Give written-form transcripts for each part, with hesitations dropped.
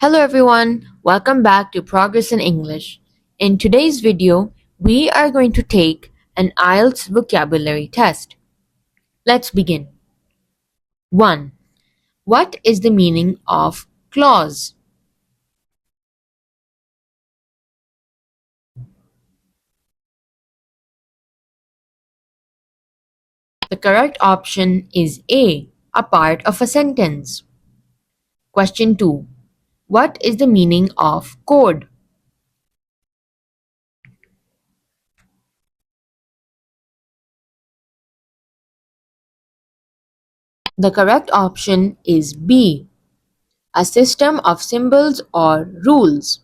Hello everyone, welcome back to Progress in English. In today's video, we are going to take an IELTS vocabulary test. Let's begin. 1. What is the meaning of clause? The correct option is A, a part of a sentence. Question 2. What is the meaning of code? The correct option is B, a system of symbols or rules.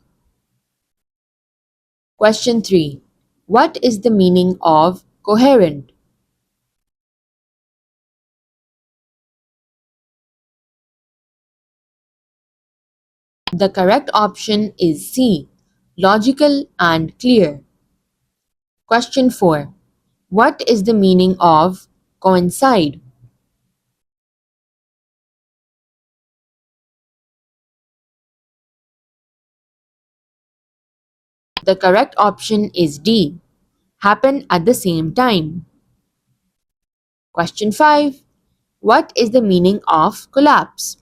Question 3. What is the meaning of coherent? The correct option is C, logical and clear. Question 4. What is the meaning of coincide? The correct option is D, happen at the same time. Question 5. What is the meaning of collapse?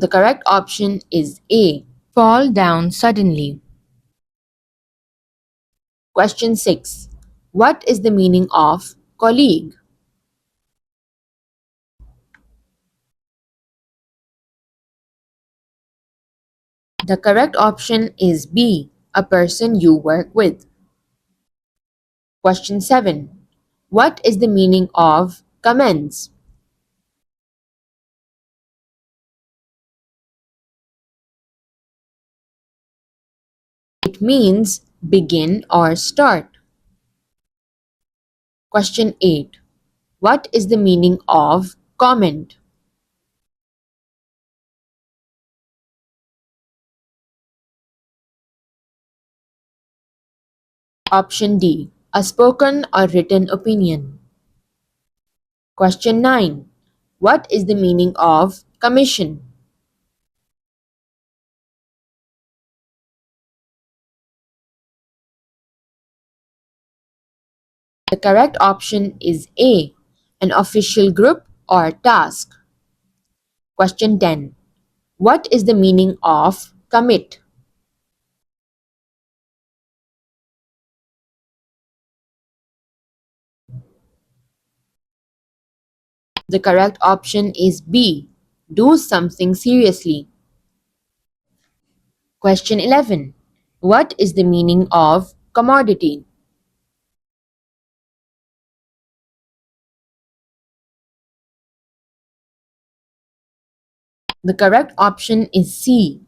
The correct option is A, fall down suddenly. Question 6. What is the meaning of colleague? The correct option is B, a person you work with. Question 7. What is the meaning of commence? It means begin or start. Question 8. What is the meaning of comment? Option D, a spoken or written opinion. Question 9. What is the meaning of commission? The correct option is A, an official group or task. Question 10. What is the meaning of commit? The correct option is B, do something seriously. Question 11. What is the meaning of commodity? The correct option is C,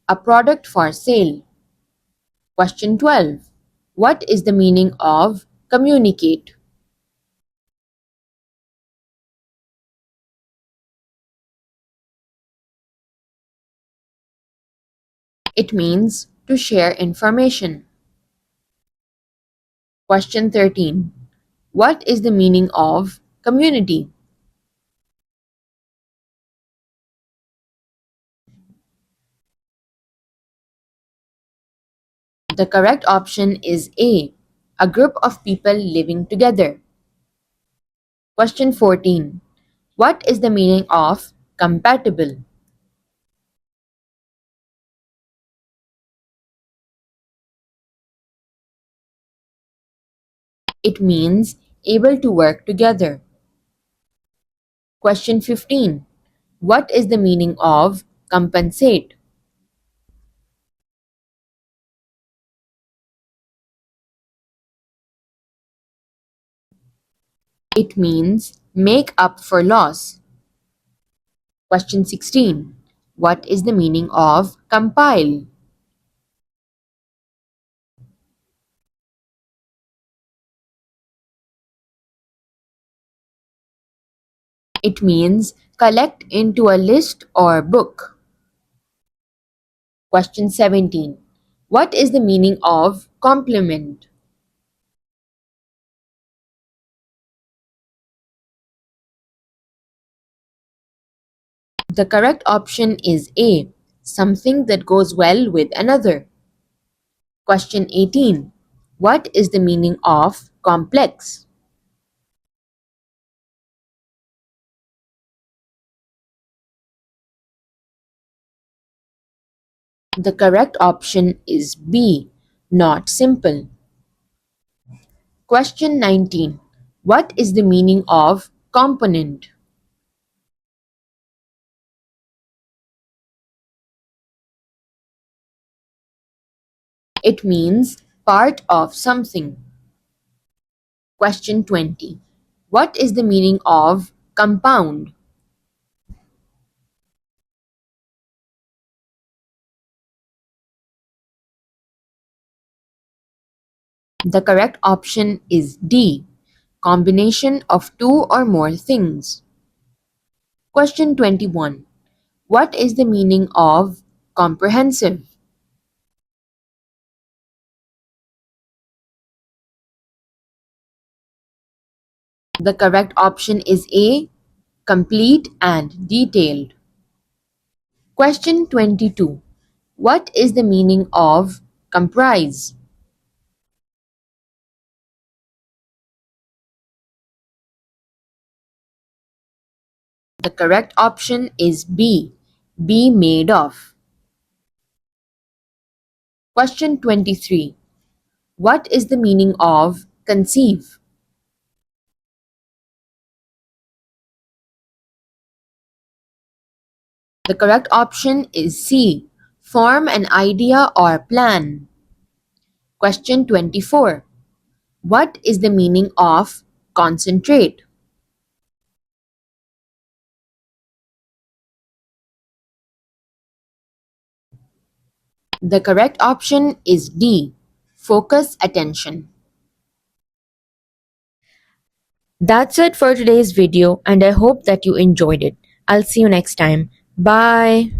a product for sale. Question 12. What is the meaning of communicate? It means to share information. Question 13. What is the meaning of community? The correct option is A, a group of people living together. Question 14. What is the meaning of compatible? It means able to work together. Question 15. What is the meaning of compensate? It means make up for loss. Question 16. What is the meaning of compile? It means collect into a list or book. Question 17. What is the meaning of complement? The correct option is A. Something that goes well with another. Question 18. What is the meaning of complex? The correct option is B. Not simple. Question 19. What is the meaning of component? It means part of something. Question 20. What is the meaning of compound? The correct option is D. Combination of two or more things. Question 21. What is the meaning of comprehensive? The correct option is A. Complete and detailed. Question 22. What is the meaning of comprise? The correct option is B. Be made of. Question 23. What is the meaning of conceive? The correct option is C. Form an idea or plan. Question 24. What is the meaning of concentrate? The correct option is D. Focus attention. That's it for today's video, and I hope that you enjoyed it. I'll see you next time. Bye.